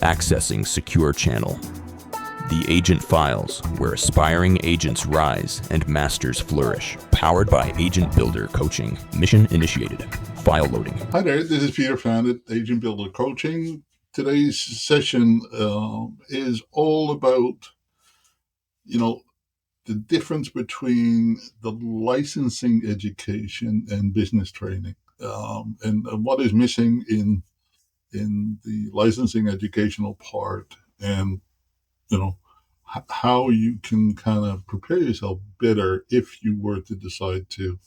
Accessing Secure Channel. The Agent Files, where aspiring agents rise and masters flourish. Powered by Agent Builder Coaching. Mission initiated. File loading. Hi there, this is Peter Fan at Agent Builder Coaching. Today's session is all about, the difference between the licensing education and business training, and what is missing in the licensing educational part, and how you can kind of prepare yourself better if you were to decide to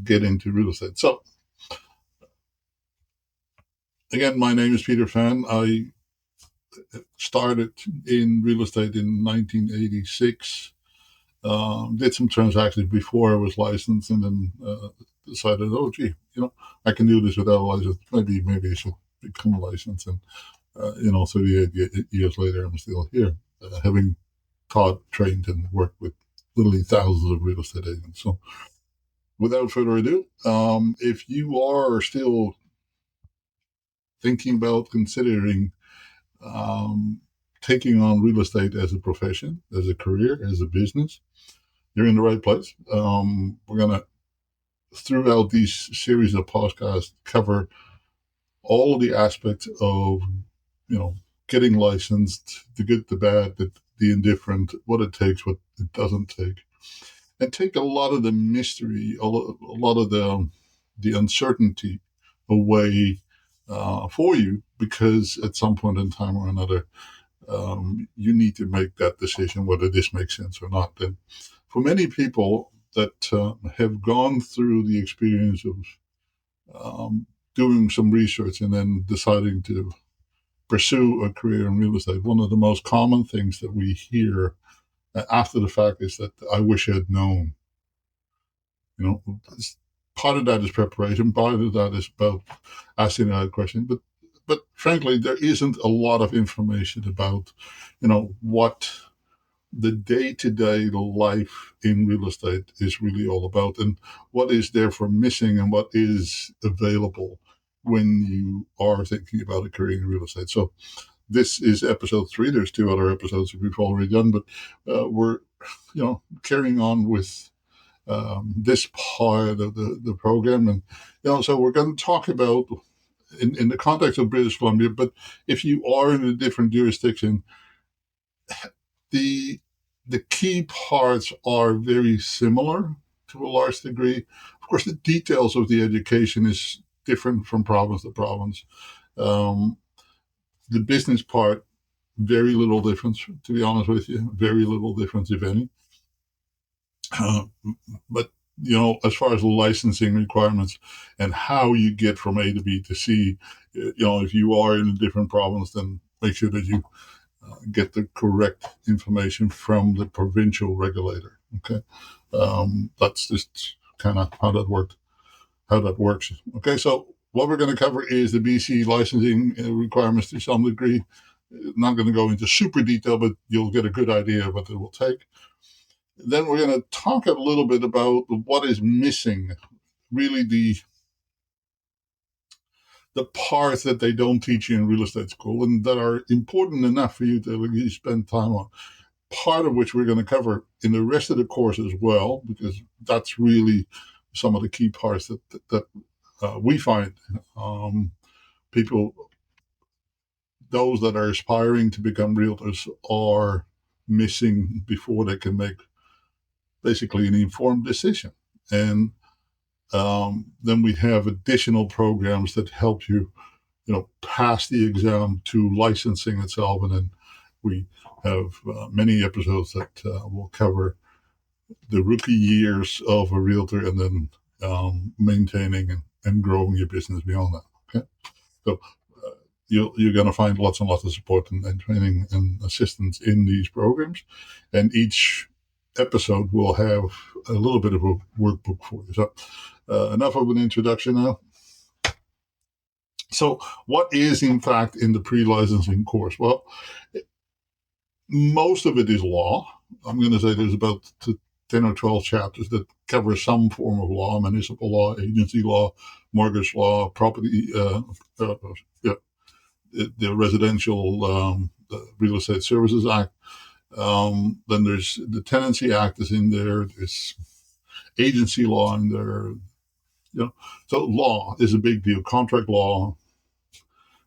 get into real estate. So again, my name is Peter Fan. I started in real estate in 1986. Did some transactions before I was licensed, and then decided, I can do this without a license. Maybe I should become licensed. And 38 years later, I'm still here, having taught, trained, and worked with literally thousands of real estate agents. So, without further ado, if you are still thinking about considering taking on real estate as a profession, as a career, as a business, you're in the right place. We're going to, throughout these series of podcasts, cover all of the aspects of, getting licensed, the good, the bad, the indifferent, what it takes, what it doesn't take, and take a lot of the mystery, a lot of the uncertainty away for you, because at some point in time or another, you need to make that decision whether this makes sense or not. And for many people that have gone through the experience of doing some research and then deciding to pursue a career in real estate, one of the most common things that we hear after the fact is that I wish I had known. Part of that is preparation, part of that is about asking the right question, but frankly, there isn't a lot of information about, what the day-to-day life in real estate is really all about, and what is there for missing and what is available when you are thinking about a career in real estate. So this is episode 3. There's 2 other episodes that we've already done, but we're, carrying on with this part of the program. And, so we're going to talk about, in the context of British Columbia, but if you are in a different jurisdiction, the key parts are very similar to a large degree. Of course, the details of the education is different from province to province. The business part, very little difference, to be honest with you, very little difference, if any. But, as far as the licensing requirements and how you get from A to B to C, if you are in a different province, then make sure that you get the correct information from the provincial regulator. Okay. That's just kind of how that works. Okay. So what we're going to cover is the BC licensing requirements to some degree. Not going to go into super detail, but you'll get a good idea of what it will take. Then we're going to talk a little bit about what is missing, really the parts that they don't teach you in real estate school and that are important enough for you to really spend time on. Part of which we're going to cover in the rest of the course as well, because that's really some of the key parts that we find people, those that are aspiring to become realtors, are missing before they can make basically an informed decision. And then we have additional programs that help you, pass the exam to licensing itself. And then we have many episodes that will cover the rookie years of a realtor, and then maintaining and growing your business beyond that. Okay, so you're going to find lots and lots of support and training and assistance in these programs, and each episode will have a little bit of a workbook for you. So enough of an introduction now. So what is, in fact, in the pre-licensing course? Well, most of it is law. I'm going to say there's about 10 or 12 chapters that cover some form of law: municipal law, agency law, mortgage law, property, the Residential the Real Estate Services Act. Then there's the Tenancy Act is in there. There's agency law in there. So law is a big deal. Contract law.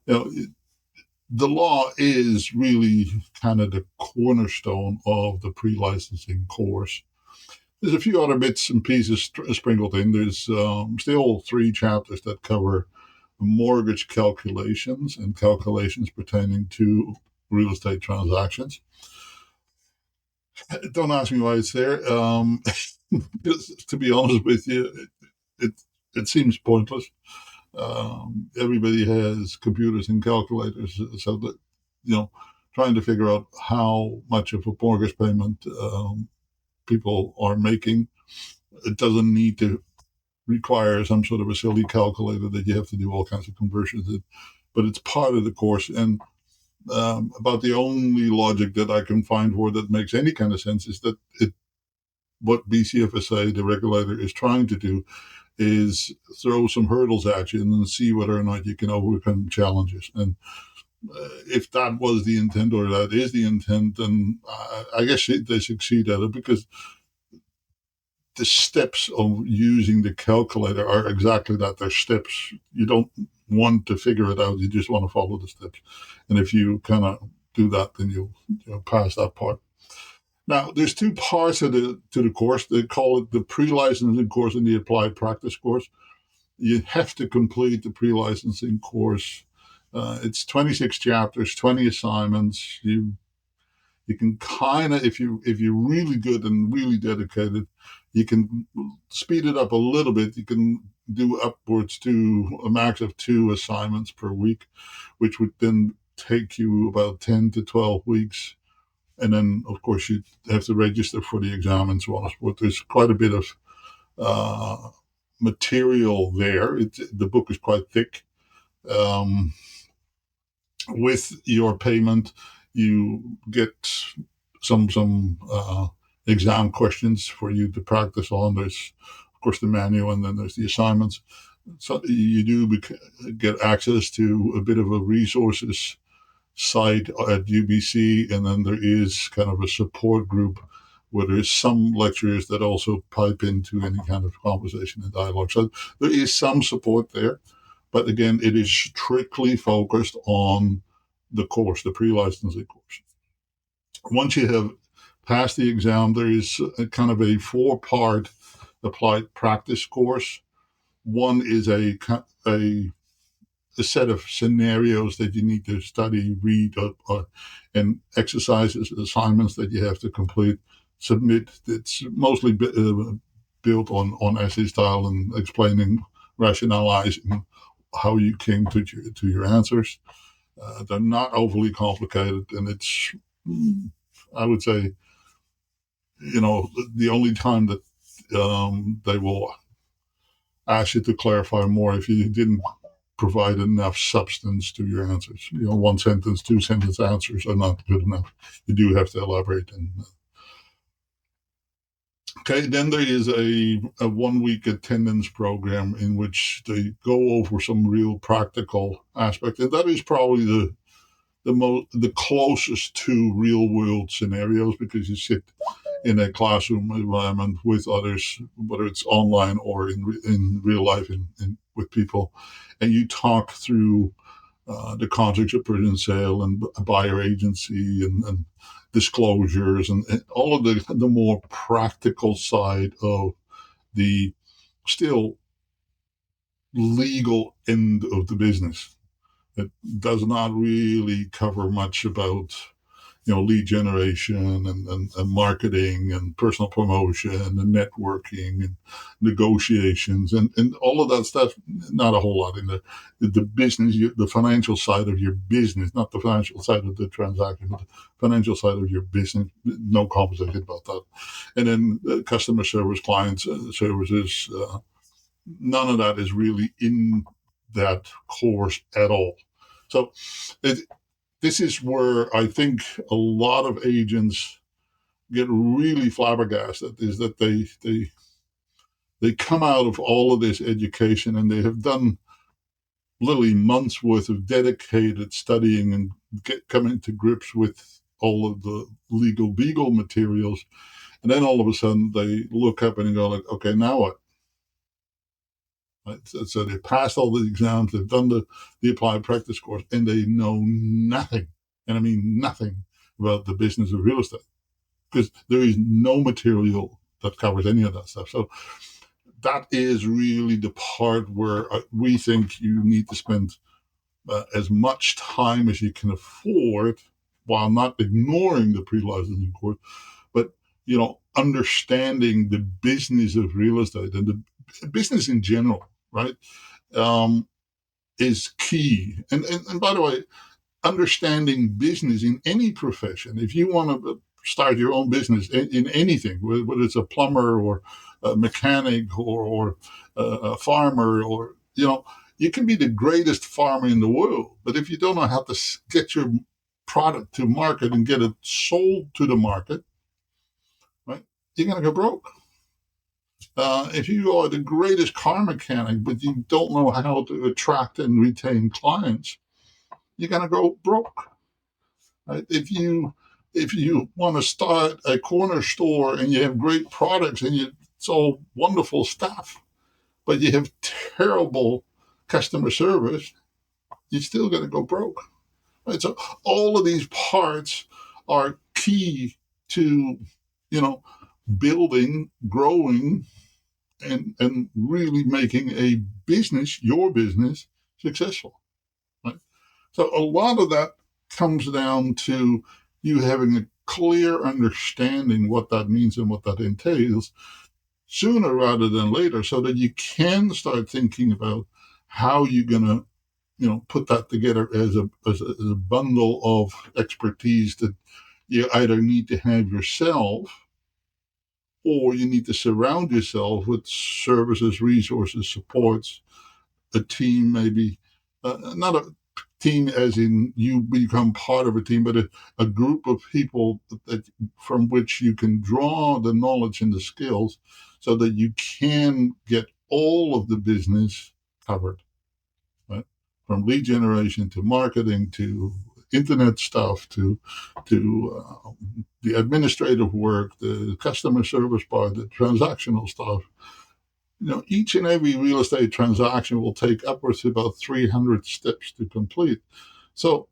You know, the law is really kind of the cornerstone of the pre-licensing course. There's a few other bits and pieces sprinkled in. There's still 3 chapters that cover mortgage calculations and calculations pertaining to real estate transactions. Don't ask me why it's there. To be honest with you, it seems pointless. Everybody has computers and calculators, so that trying to figure out how much of a mortgage payment people are making, it doesn't need to require some sort of a silly calculator that you have to do all kinds of conversions in, but it's part of the course. And about the only logic that I can find for that makes any kind of sense is that what BCFSA, the regulator, is trying to do is throw some hurdles at you and then see whether or not you can overcome challenges. And if that was the intent, or that is the intent, then I guess they succeed at it, because the steps of using the calculator are exactly that. They're steps. You don't want to figure it out. You just want to follow the steps. And if you kind of do that, then you'll pass that part. Now, there's 2 parts to the course. They call it the pre-licensing course and the applied practice course. You have to complete the pre-licensing course. It's 26 chapters, 20 assignments. You can kind of, if you're really good and really dedicated, you can speed it up a little bit. You can do upwards to a max of 2 assignments per week, which would then take you about 10 to 12 weeks. And then, of course, you have to register for the exam and so on and so forth. There's quite a bit of material there. The book is quite thick. With your payment, you get some exam questions for you to practice on. There's, of course, the manual, and then there's the assignments. So you do get access to a bit of a resources site at UBC, and then there is kind of a support group where there's some lecturers that also pipe into any kind of conversation and dialogue. So there is some support there, but again, it is strictly focused on the course, the pre-licensing course. Once you have passed the exam, there is a kind of a 4-part applied practice course. One is a set of scenarios that you need to study, read, and exercises, assignments that you have to complete, submit. It's mostly built on essay style and explaining, rationalizing how you came to your answers. They're not overly complicated, and it's, I would say, the only time that they will ask you to clarify more if you didn't provide enough substance to your answers. 1 sentence, 2 sentence answers are not good enough. You do have to elaborate. Okay, then there is a 1-week attendance program in which they go over some real practical aspect, and that is probably the closest to real world scenarios, because you sit in a classroom environment with others, whether it's online or in real life with people, and you talk through the contracts of purchase and sale and buyer agency and disclosures and all of the more practical side of the still legal end of the business. It does not really cover much about lead generation and marketing and personal promotion and networking and negotiations and all of that stuff. Not a whole lot in there. The business, the financial side of your business, not the financial side of the transaction, but the financial side of your business. No conversation about that. And then customer service, clients services. None of that is really in that course at all. So this is where I think a lot of agents get really flabbergasted, is that they come out of all of this education and they have done literally months worth of dedicated studying and coming to grips with all of the legal beagle materials. And then all of a sudden they look up and go like, okay, now what? Right? So they passed all the exams, they've done the applied practice course, and they know nothing. And I mean nothing about the business of real estate because there is no material that covers any of that stuff. So that is really the part where we think you need to spend as much time as you can afford while not ignoring the pre-licensing course, but understanding the business of real estate and the business in general, right, is key. And by the way, understanding business in any profession, if you want to start your own business in anything, whether it's a plumber or a mechanic or a farmer, or you can be the greatest farmer in the world, but if you don't know how to get your product to market and get it sold to the market, right, you're going to go broke. If you are the greatest car mechanic, but you don't know how to attract and retain clients, you're going to go broke. Right? If you want to start a corner store and you have great products and you sell wonderful stuff, but you have terrible customer service, you're still going to go broke. Right? So all of these parts are key to, building, growing, and really making a business, your business, successful. Right? So a lot of that comes down to you having a clear understanding what that means and what that entails sooner rather than later, so that you can start thinking about how you're going to put that together as a bundle of expertise that you either need to have yourself, or you need to surround yourself with services, resources, supports, a team, maybe not a team as in you become part of a team, but a group of people from which you can draw the knowledge and the skills so that you can get all of the business covered, right? From lead generation to marketing to internet stuff to the administrative work, the customer service part, the transactional stuff. Each and every real estate transaction will take upwards of about 300 steps to complete. So,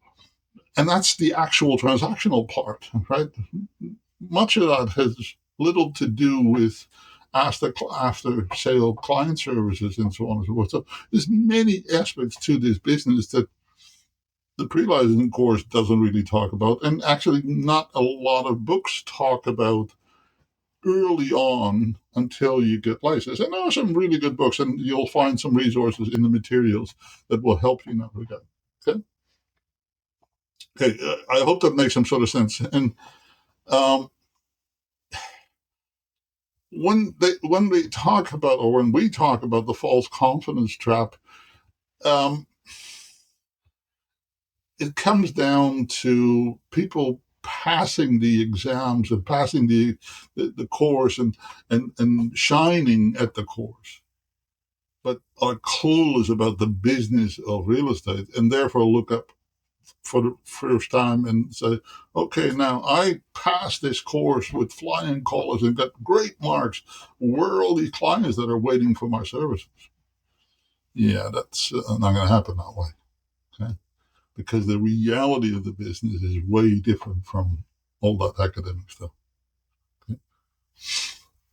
and that's the actual transactional part, right? Much of that has little to do with after sale client services and so on and so forth. So there's many aspects to this business that the pre-licensing course doesn't really talk about, and actually not a lot of books talk about early on until you get licensed. And there are some really good books, and you'll find some resources in the materials that will help you in that regard. Okay. Okay. I hope that makes some sort of sense. And um, when we talk about, or when we talk about the false confidence trap, um, it comes down to people passing the exams and passing the course and shining at the course, but are clueless about the business of real estate, and therefore look up for the first time and say, okay, now I passed this course with flying colors and got great marks. Where are all these clients that are waiting for my services? Yeah, that's not going to happen that way. Okay? Because the reality of the business is way different from all that academic stuff. Okay?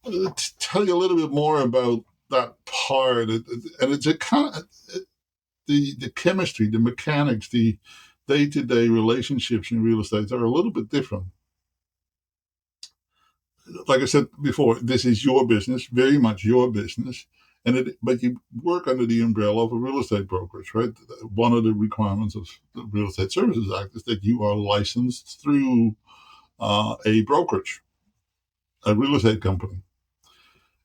To tell you a little bit more about that part, and it's a kind of the chemistry, the mechanics, the day-to-day relationships in real estate are a little bit different. Like I said before, this is your business, very much your business, but you work under the umbrella of a real estate brokerage, right? One of the requirements of the Real Estate Services Act is that you are licensed through a brokerage, a real estate company.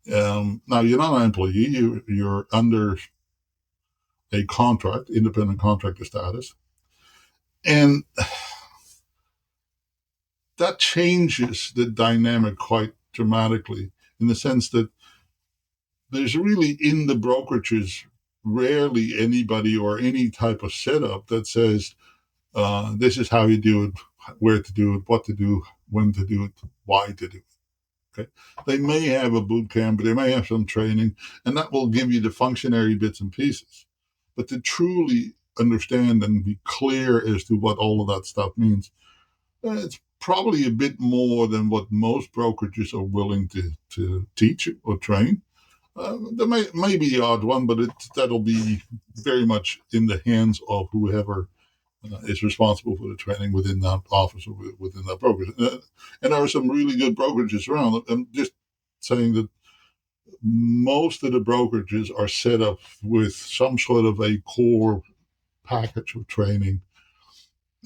Now, you're not an employee, you're under a contract, independent contractor status. And that changes the dynamic quite dramatically in the sense that there's really in the brokerages rarely anybody or any type of setup that says, this is how you do it, where to do it, what to do, when to do it, why to do it. Okay. They may have a boot camp, they may have some training, and that will give you the functionary bits and pieces. But to truly understand and be clear as to what all of that stuff means, it's probably a bit more than what most brokerages are willing to teach or train. There may be the odd one, but that'll be very much in the hands of whoever is responsible for the training within that office or within that brokerage. And there are some really good brokerages around. I'm just saying that most of the brokerages are set up with some sort of a core package of training,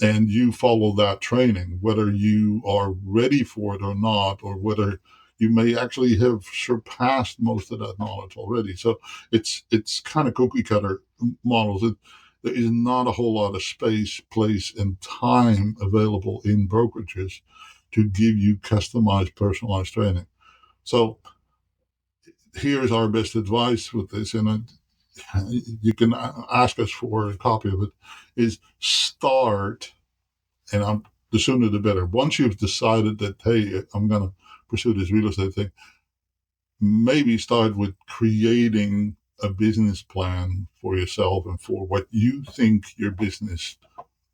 and you follow that training, whether you are ready for it or not, or whether you may actually have surpassed most of that knowledge already. So it's kind of cookie cutter models. There is not a whole lot of space, place, and time available in brokerages to give you customized, personalized training. So here's our best advice with this, and you can ask us for a copy of it, is start, and the sooner the better. Once you've decided that, hey, I'm going to pursue this real estate thing, maybe start with creating a business plan for yourself and for what you think your business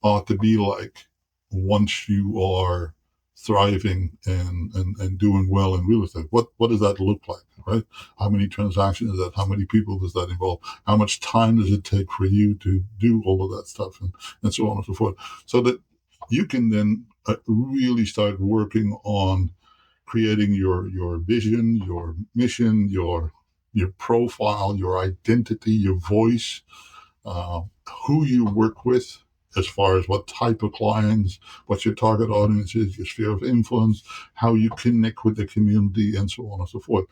ought to be like once you are thriving and doing well in real estate. What does that look like, right? How many transactions is that? How many people does that involve? How much time does it take for you to do all of that stuff, and so on and so forth, so that you can then really start working on creating your vision, your mission, your profile, your identity, your voice, uh, who you work with, as far as what type of clients, what your target audience is, your sphere of influence, how you connect with the community, and so on and so forth.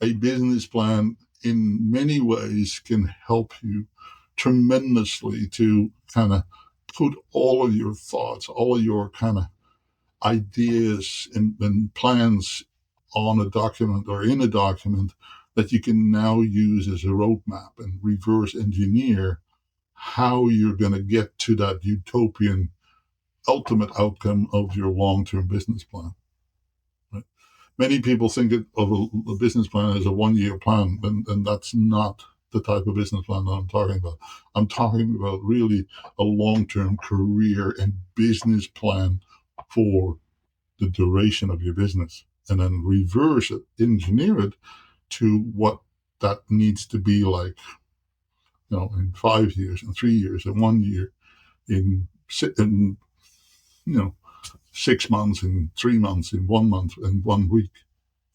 A business plan in many ways can help you tremendously to kind of put all of your thoughts, all of your kind of ideas and plans on a document or in a document that you can now use as a roadmap and reverse engineer how you're going to get to that utopian ultimate outcome of your long-term business plan. Right? Many people think of a business plan as a one-year plan, and that's not the type of business plan that I'm talking about. I'm talking about really a long-term career and business plan for the duration of your business, and then reverse it, engineer it to what that needs to be like, in 5 years, in 3 years, in 1 year, in 6 months, in 3 months, in 1 month, in 1 week,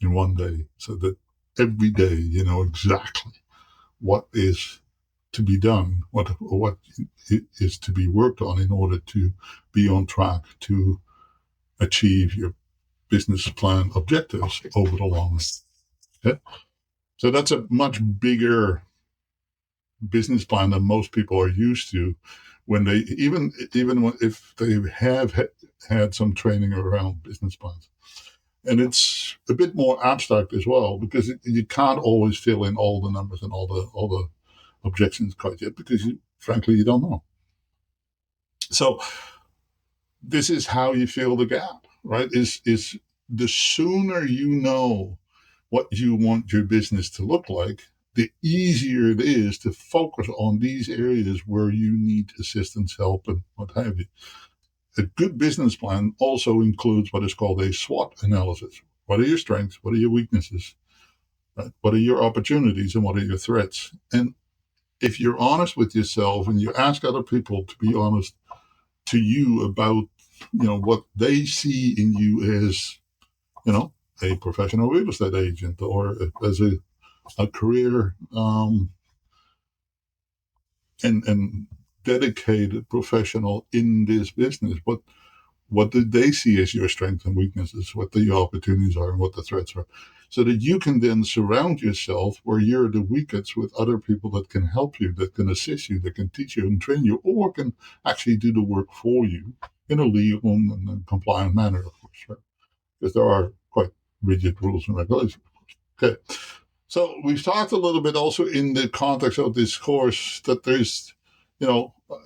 in 1 day, so that every day you know exactly what is to be done, what is to be worked on in order to be on track to achieve your business plan objectives over the long run. Okay? So that's a much bigger business plan than most people are used to when they if they have had some training around business plans. And it's a bit more abstract as well, because you can't always fill in all the numbers and all the objections quite yet, because frankly you don't know. So this is how you fill the gap, right? Is the sooner you know what you want your business to look like, the easier it is to focus on these areas where you need assistance, help, and what have you. A good business plan also includes what is called a SWOT analysis. What are your strengths? What are your weaknesses? Right? What are your opportunities and what are your threats? And if you're honest with yourself and you ask other people to be honest to you about, what they see in you as, a professional real estate agent, or as a career and dedicated professional in this business. What do they see as your strengths and weaknesses? What the opportunities are and what the threats are, so that you can then surround yourself where you're the weakest with other people that can help you, that can assist you, that can teach you and train you, or can actually do the work for you in a legal and compliant manner, of course, right? Because there are quite rigid rules and regulations. Okay. So we've talked a little bit also in the context of this course that there's,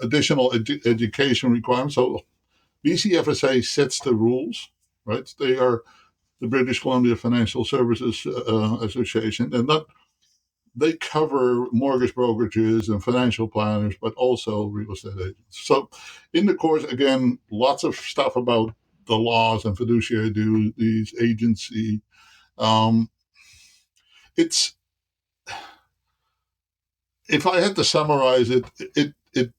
additional education requirements. So BCFSA sets the rules, right? They are the British Columbia Financial Services Association, and that they cover mortgage brokerages and financial planners, but also real estate agents. So in the course, again, lots of stuff about the laws and fiduciary duties, agency. Um, it's If I had to summarize it, it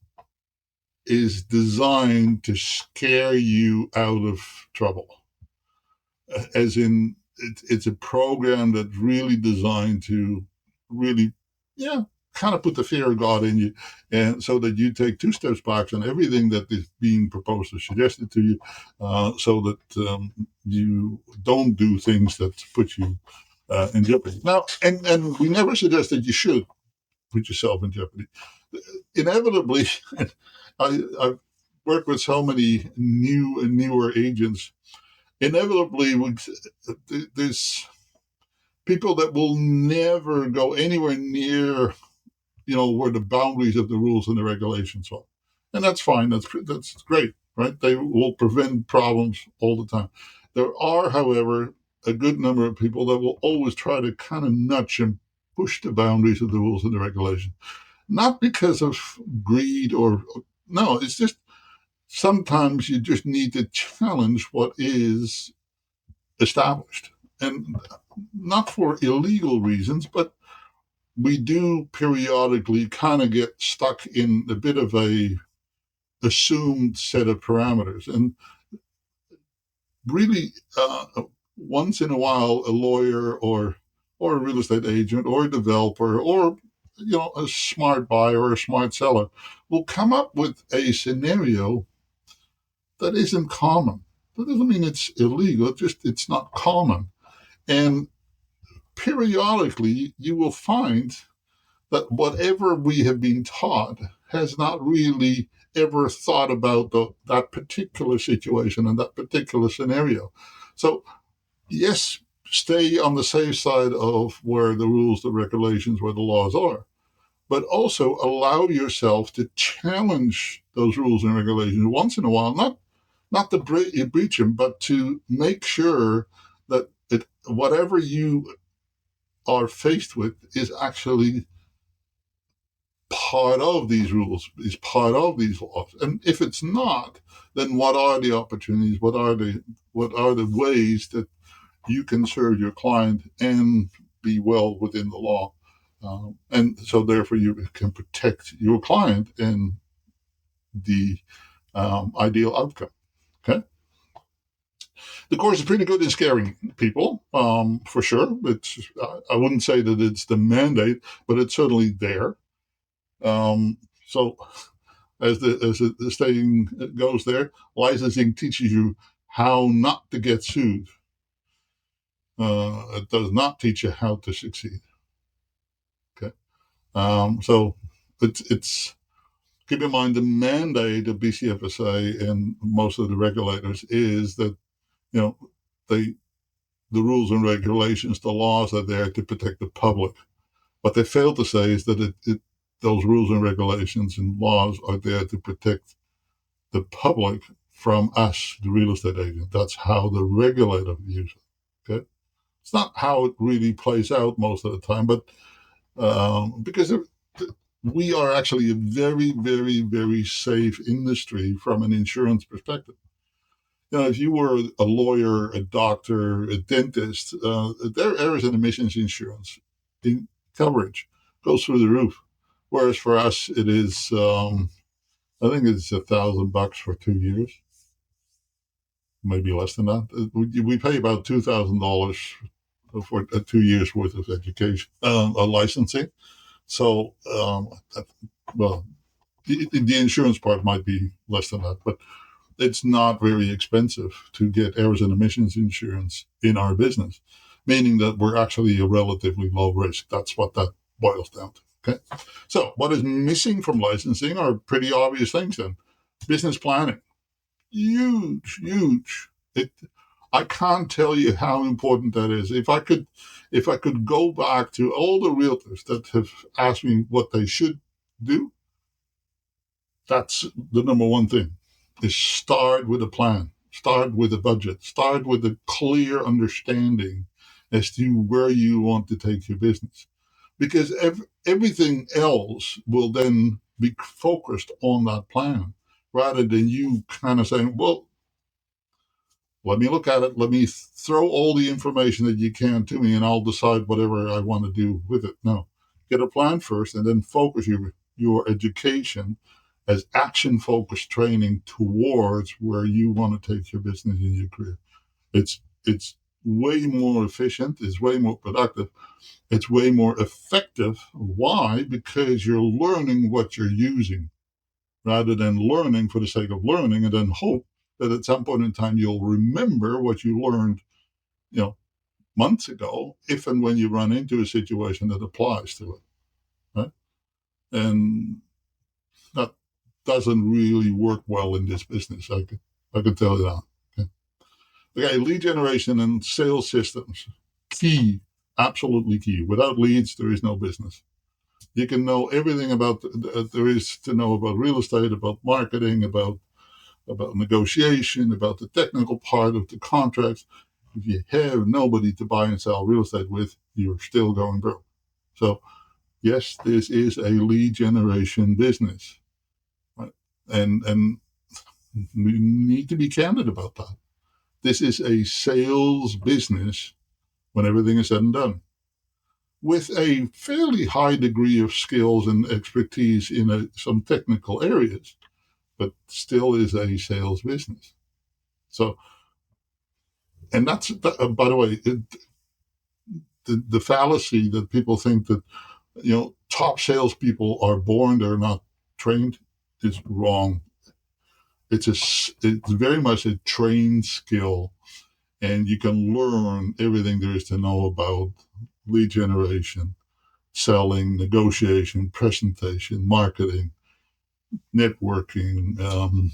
is designed to scare you out of trouble. As in, it's a program that's really designed to really, yeah, kind of put the fear of God in you, and so that you take two steps back on everything that is being proposed or suggested to you, so that you don't do things that put you in jeopardy. Now, and we never suggest that you should put yourself in jeopardy. Inevitably, I've worked with so many new and newer agents. Inevitably, there's people that will never go anywhere near, where the boundaries of the rules and the regulations are, and that's fine. That's great, right? They will prevent problems all the time. There are, however, a good number of people that will always try to kind of nudge and push the boundaries of the rules and the regulations, not because of greed or no. It's just sometimes you just need to challenge what is established, and not for illegal reasons, but we do periodically kind of get stuck in a bit of a assumed set of parameters, and really once in a while a lawyer or a real estate agent or a developer or a smart buyer or a smart seller will come up with a scenario that isn't common. That doesn't mean it's illegal, just it's not common. And periodically you will find that whatever we have been taught has not really ever thought about that particular situation and that particular scenario. So, yes, stay on the safe side of where the rules, the regulations, where the laws are, but also allow yourself to challenge those rules and regulations once in a while, not to breach them, but to make sure that whatever you are faced with is actually part of these rules, is part of these laws. And if it's not, then what are the opportunities? What are the ways that you can serve your client and be well within the law? And so therefore you can protect your client and the ideal outcome. Okay. The course is pretty good in scaring people, for sure. I wouldn't say that it's the mandate, but it's certainly there. So as the saying goes there, licensing teaches you how not to get sued. It does not teach you how to succeed. Okay. So it's keep in mind the mandate of BCFSA and most of the regulators is that you know they the rules and regulations, the laws are there to protect the public. What they fail to say is that those rules and regulations and laws are there to protect the public from us, the real estate agent. That's how the regulator views it. Okay, it's not how it really plays out most of the time, but because we are actually a very, very, very safe industry from an insurance perspective. If you were a lawyer, a doctor, a dentist, their errors and emissions insurance in coverage goes through the roof. Whereas for us, it is, I think it's $1,000 for 2 years, maybe less than that. We pay about $2,000 for 2 years worth of education, licensing. So, well, the insurance part might be less than that, but it's not very expensive to get errors and emissions insurance in our business, meaning that we're actually a relatively low risk. That's what that boils down to. Okay. So what is missing from licensing are pretty obvious things then. Business planning. Huge, huge. I can't tell you how important that is. If I could go back to all the realtors that have asked me what they should do, that's the number one thing: is start with a plan, start with a budget, start with a clear understanding as to where you want to take your business, because everything else will then be focused on that plan rather than you kind of saying, well, let me look at it. Let me throw all the information that you can to me, and I'll decide whatever I want to do with it. No, get a plan first, and then focus your education as action focused training towards where you want to take your business and your career. It's way more efficient. It's way more productive. It's way more effective. Why? Because you're learning what you're using rather than learning for the sake of learning and then hope that at some point in time you'll remember what you learned, you know, months ago, if and when you run into a situation that applies to it. Right? And that doesn't really work well in this business. I can tell you that. Okay. Okay, lead generation and sales systems. Key, absolutely key. Without leads, there is no business. You can know everything about there is to know about real estate, about marketing, about negotiation, about the technical part of the contracts. If you have nobody to buy and sell real estate with, you're still going broke. So, yes, this is a lead generation business, right? And we need to be candid about that. This is a sales business when everything is said and done, with a fairly high degree of skills and expertise in some technical areas, but still is a sales business. So, and that's, by the way, the fallacy that people think that, top salespeople are born, they're not trained, is wrong. It's very much a trained skill, and you can learn everything there is to know about lead generation, selling, negotiation, presentation, marketing, networking. You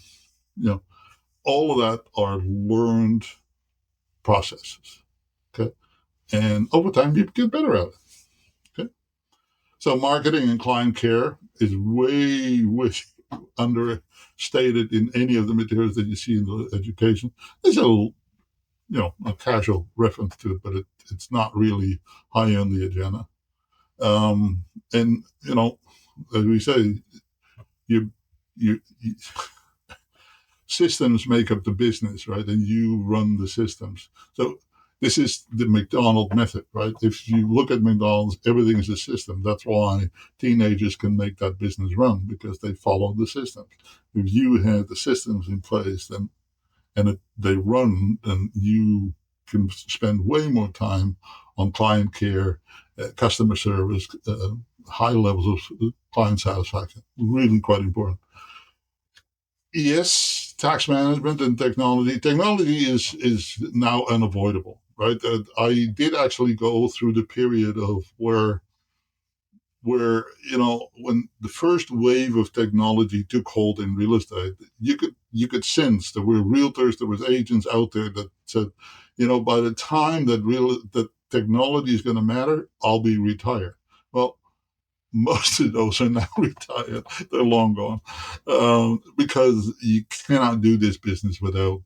know, all of that are learned processes. Okay, and over time you get better at it. Okay, so marketing and client care is way understated in any of the materials that you see in the education. There's a casual reference to it, but it's not really high on the agenda. And as we say, you, you systems make up the business, right? And you run the systems. So this is the McDonald method, right? If you look at McDonald's, everything is a system. That's why teenagers can make that business run, because they follow the systems. If you have the systems in place, they run, then you can spend way more time on client care, customer service, high levels of client satisfaction. Really quite important. Yes, tax management and technology. Technology is now unavoidable, right? I did actually go through the period of where when the first wave of technology took hold in real estate, you could sense there were realtors, there was agents out there that said, by the time that technology is going to matter, I'll be retired. Well, most of those are now retired. They're long gone, because you cannot do this business without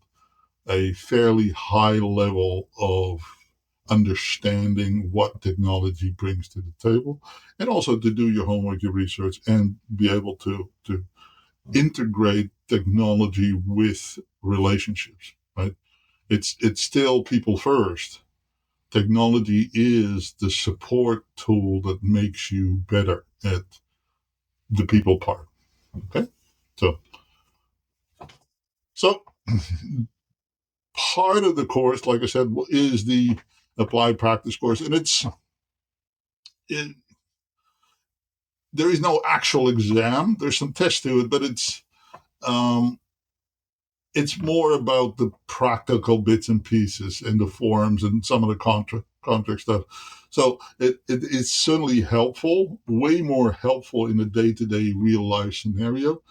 a fairly high level of understanding what technology brings to the table, and also to do your homework, your research, and be able to integrate technology with relationships. Right? It's still people first. Technology is the support tool that makes you better at the people part. Okay, so part of the course, like I said, is the applied practice course, and it, there is no actual exam. There's some tests to it, but um, it's more about the practical bits and pieces and the forms and some of the contract stuff. So it is certainly helpful, way more helpful in a day-to-day real life scenario.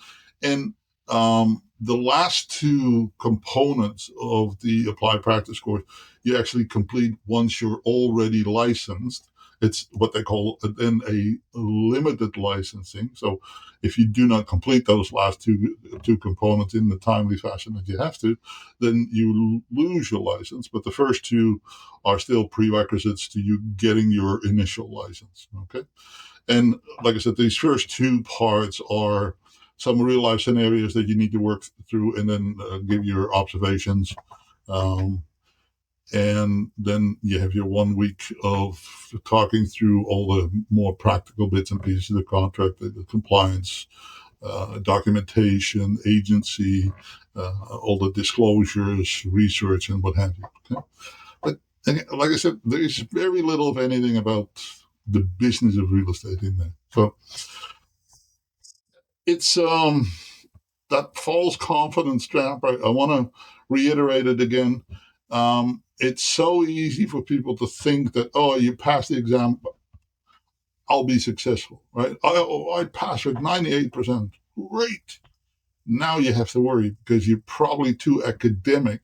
And The last two components of the applied practice course you actually complete once you're already licensed. It's what they call then a limited licensing. So if you do not complete those last two components in the timely fashion that you have to, then you lose your license. But the first two are still prerequisites to you getting your initial license. Okay. And like I said, these first two parts are some real life scenarios that you need to work through and then give your observations. Um, and then you have your 1 week of talking through all the more practical bits and pieces of the contract, the compliance, documentation, agency, all the disclosures, research, and what have you. Okay? But like I said, there is very little of anything about the business of real estate in there. So it's that false confidence trap. I want to reiterate it again. It's so easy for people to think that, oh, you passed the exam, I'll be successful, right? I passed with 98%. Great. Now you have to worry because you're probably too academic,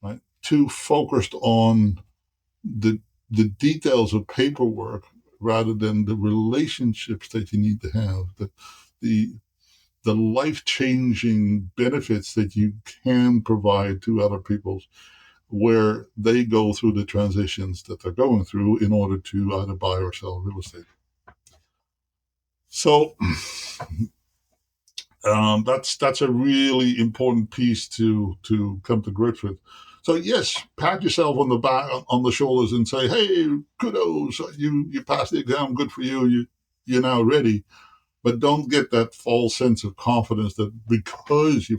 right? Too focused on the the details of paperwork rather than the relationships that you need to have, the the life changing benefits that you can provide to other people where they go through the transitions that they're going through in order to either buy or sell real estate. So that's a really important piece to come to grips with. So yes, pat yourself on the back, on the shoulders, and say, "Hey, kudos! You passed the exam. Good for you. You're now ready." But don't get that false sense of confidence that because you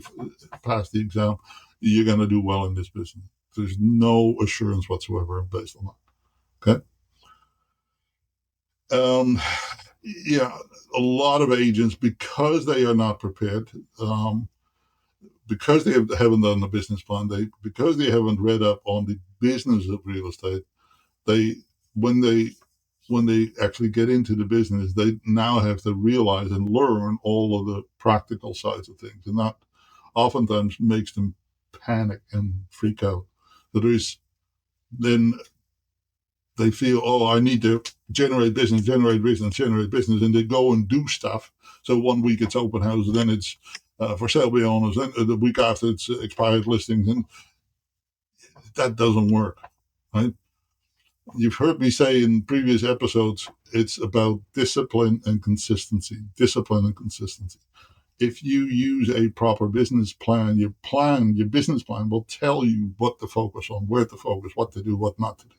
passed the exam, you're going to do well in this business. There's no assurance whatsoever based on that. Okay. Yeah, a lot of agents, because they are not prepared, because they haven't done a business plan, because they haven't read up on the business of real estate, they when they when they actually get into the business, they now have to realize and learn all of the practical sides of things, and that oftentimes makes them panic and freak out. So then they feel, oh, I need to generate business, generate business, generate business, and they go and do stuff. So 1 week it's open houses, then it's for sale by owners, then the week after it's expired listings, and that doesn't work, right? You've heard me say in previous episodes, it's about discipline and consistency. Discipline and consistency. If you use a proper business plan, your business plan will tell you what to focus on, where to focus, what to do, what not to do,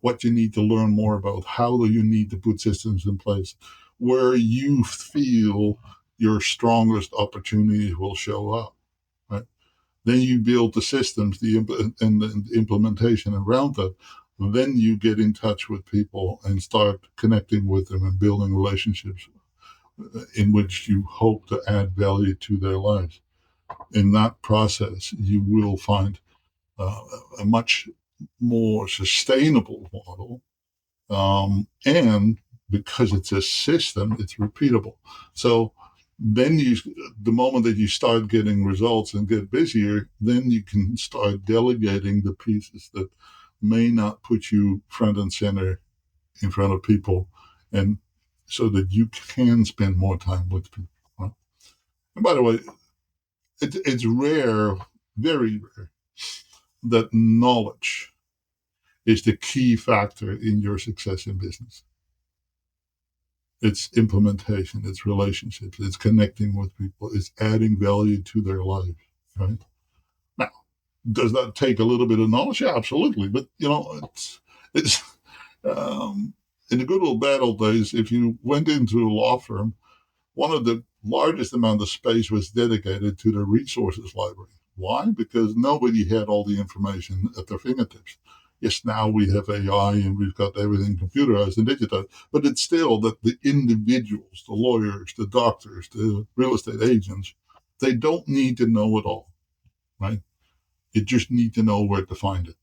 what you need to learn more about, how do you need to put systems in place, where you feel your strongest opportunities will show up. Right? Then you build the systems, and the implementation around that. Then you get in touch with people and start connecting with them and building relationships in which you hope to add value to their lives. In that process, you will find uh, a much more sustainable model. And because it's a system, it's repeatable. So then the moment that you start getting results and get busier, then you can start delegating the pieces that may not put you front and center in front of people, and so that you can spend more time with people. Right? And by the way, it's rare, very rare, that knowledge is the key factor in your success in business. It's implementation, it's relationships, it's connecting with people, it's adding value to their life, right? Now, does that take a little bit of knowledge? Yeah, absolutely. But it's in the good old bad old days, if you went into a law firm, one of the largest amount of space was dedicated to the resources library. Why? Because nobody had all the information at their fingertips. Yes, now we have AI and we've got everything computerized and digitized, but it's still that the individuals, the lawyers, the doctors, the real estate agents, they don't need to know it all, right? You just need to know where to find it.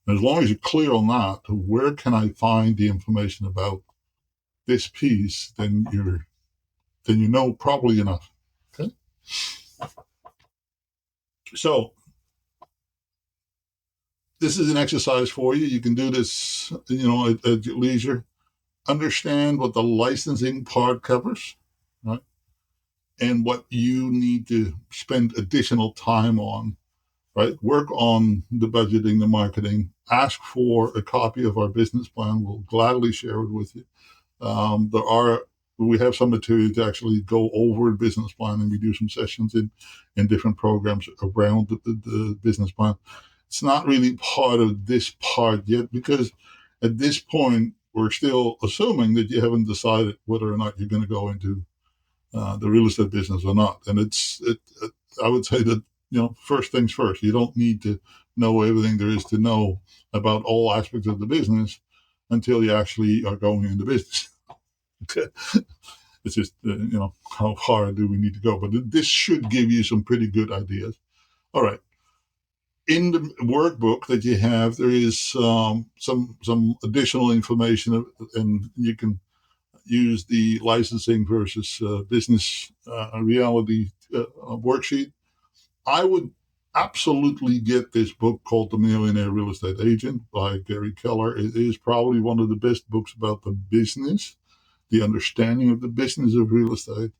And as long as you're clear on that, where can I find the information about this piece, then you know probably enough. Okay. So this is an exercise for you. You can do this, at your leisure. Understand what the licensing part covers, right? And what you need to spend additional time on, right? Work on the budgeting, the marketing. Ask for a copy of our business plan. We'll gladly share it with you. We have some material to actually go over the business plan, and we do some sessions in different programs around the business plan. It's not really part of this part yet, because at this point we're still assuming that you haven't decided whether or not you're going to go into the real estate business or not. And I would say that, first things first. You don't need to know everything there is to know about all aspects of the business until you actually are going into business. It's just, how far do we need to go? But this should give you some pretty good ideas. All right. In the workbook that you have, there is some additional information, and you can use the licensing versus business reality worksheet. I would absolutely get this book called The Millionaire Real Estate Agent by Gary Keller. It is probably one of the best books about the business, the understanding of the business of real estate.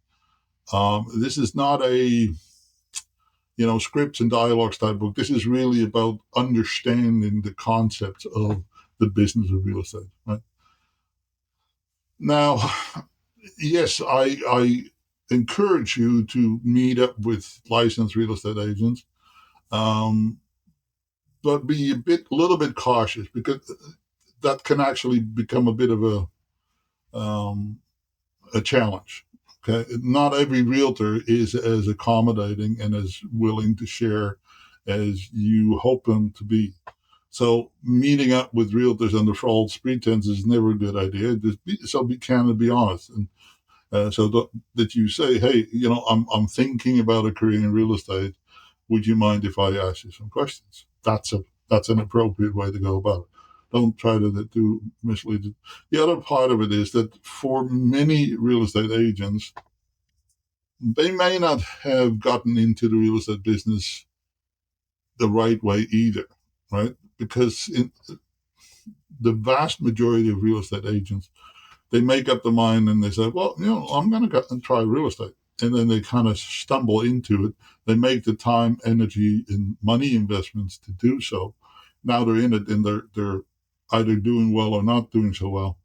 This is not a scripts and dialogues type book. This is really about understanding the concepts of the business of real estate. Right now, yes, I encourage you to meet up with licensed real estate agents, but be a little bit cautious, because that can actually become a bit of a challenge. Okay, not every realtor is as accommodating and as willing to share as you hope them to be. So meeting up with realtors under false pretense is never a good idea. Be candid, be honest, and that you say, hey, I'm thinking about a career in real estate. Would you mind if I ask you some questions? That's an appropriate way to go about it. Don't try to do mislead. The other part of it is that for many real estate agents, they may not have gotten into the real estate business the right way either, right? Because in the vast majority of real estate agents, they make up their mind and they say, well, I'm going to go and try real estate. And then they kind of stumble into it. They make the time, energy, and money investments to do so. Now they're in it, and they're either doing well or not doing so well.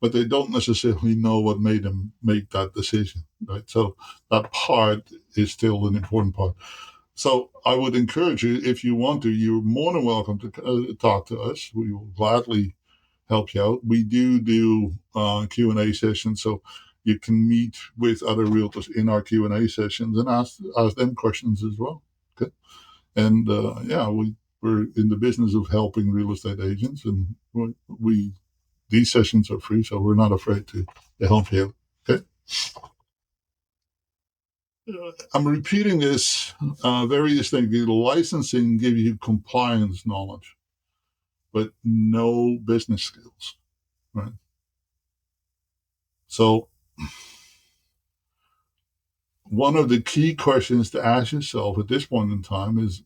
But they don't necessarily know what made them make that decision, right? So that part is still an important part. So I would encourage you, if you want to, you're more than welcome to talk to us. We will gladly help you out. We do Q&A sessions, so you can meet with other realtors in our Q&A sessions and ask them questions as well. Okay, and we're in the business of helping real estate agents, and these sessions are free, so we're not afraid to help you. Okay. I'm repeating this very distinctly. Licensing gives you compliance knowledge, but no business skills, right? So one of the key questions to ask yourself at this point in time is,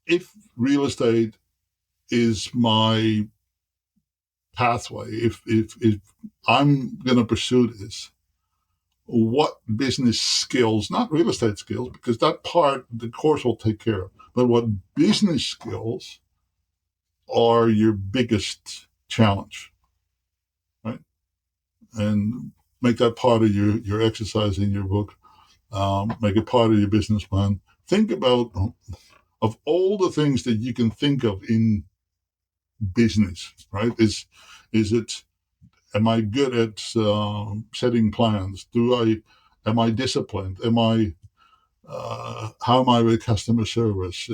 if real estate is my pathway, if I'm going to pursue this, what business skills, not real estate skills, because that part the course will take care of, but what business skills are your biggest challenge, right? And make that part of your exercise in your book. Make it part of your business plan. Think about, of all the things that you can think of in business, right? Is it, am I good at setting plans? Am I disciplined? How am I with customer service?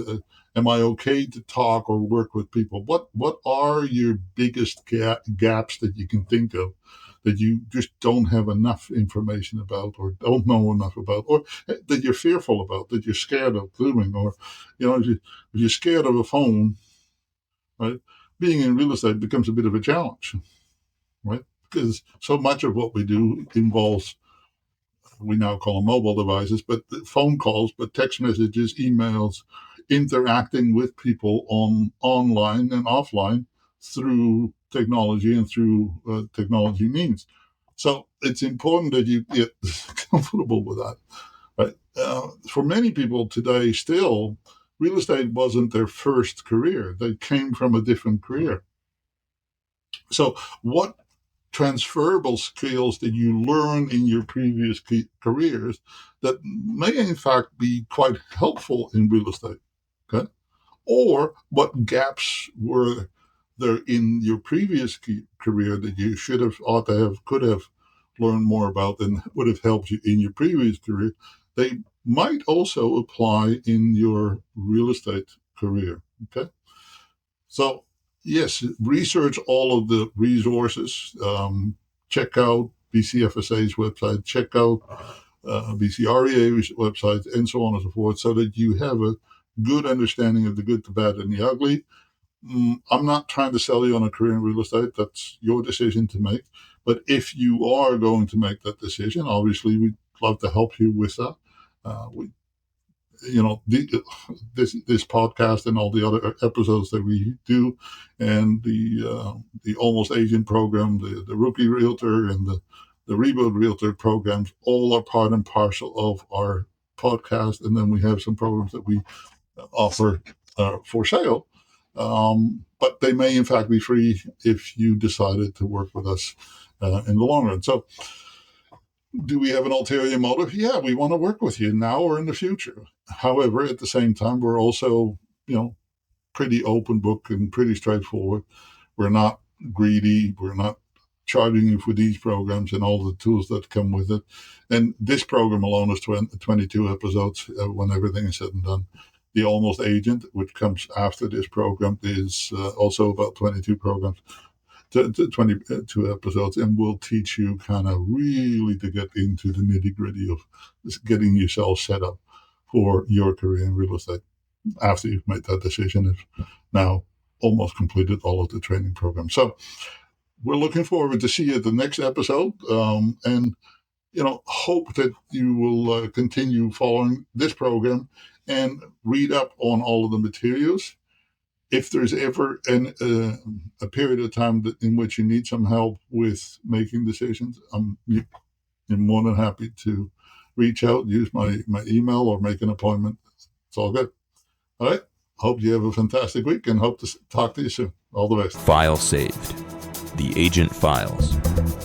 Am I okay to talk or work with people? What are your biggest gaps that you can think of that you just don't have enough information about, or don't know enough about, or that you're fearful about, that you're scared of doing, or if you're scared of a phone, right? Being in real estate becomes a bit of a challenge, right? Because so much of what we do involves we now call them mobile devices, but phone calls, but text messages, emails, interacting with people online and offline through technology and through technology means. So it's important that you get comfortable with that. Right? For many people today, still, real estate wasn't their first career. They came from a different career. So what transferable skills that you learn in your previous careers that may in fact be quite helpful in real estate? Okay. Or what gaps were there in your previous career that you should have, ought to have, could have learned more about and would have helped you in your previous career? They might also apply in your real estate career. Okay. So, yes, research all of the resources. Check out BCFSA's website, check out BCREA's website, and so on and so forth, so that you have a good understanding of the good, the bad, and the ugly. I'm not trying to sell you on a career in real estate. That's your decision to make. But if you are going to make that decision, obviously we'd love to help you with that. This podcast and all the other episodes that we do, and the Almost Agent program, the Rookie Realtor, and the Rebuild Realtor programs, all are part and parcel of our podcast. And then we have some programs that we offer for sale. But they may in fact be free if you decided to work with us in the long run. So do we have an ulterior motive? Yeah, we want to work with you now or in the future. However, at the same time, we're also, pretty open book and pretty straightforward. We're not greedy. We're not charging you for these programs and all the tools that come with it. And this program alone is 22 episodes when everything is said and done. The Almost Agent, which comes after this program, is also about 22 programs. 22 episodes, and we'll teach you kind of really to get into the nitty-gritty of getting yourself set up for your career in real estate after you've made that decision. Have now almost completed all of the training program. So we're looking forward to see you at the next episode, and hope that you will continue following this program and read up on all of the materials. If there's ever a period of time in which you need some help with making decisions, I'm more than happy to reach out, use my email, or make an appointment. It's all good. All right. Hope you have a fantastic week and hope to talk to you soon. All the best. File saved. The Agent Files.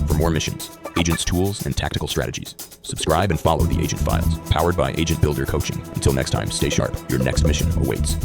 For more missions, agents' tools, and tactical strategies, subscribe and follow the Agent Files, powered by Agent Builder Coaching. Until next time, stay sharp. Your next mission awaits.